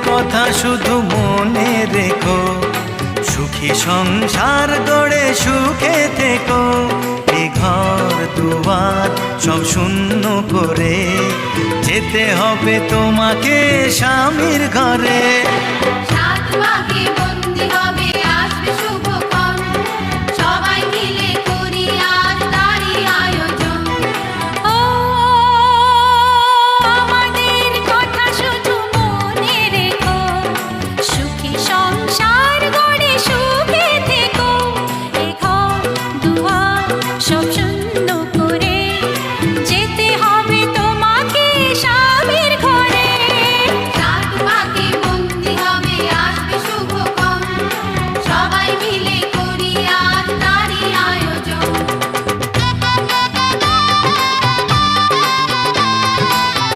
কথা শুধু মনে রেখো, সুখী সংসার গড়ে সুখে থেকো। এ ঘর দুয়ার সব শূন্য করে যেতে হবে তোমাকে স্বামীর ঘরে। সাত ভাগে বন্দি হবে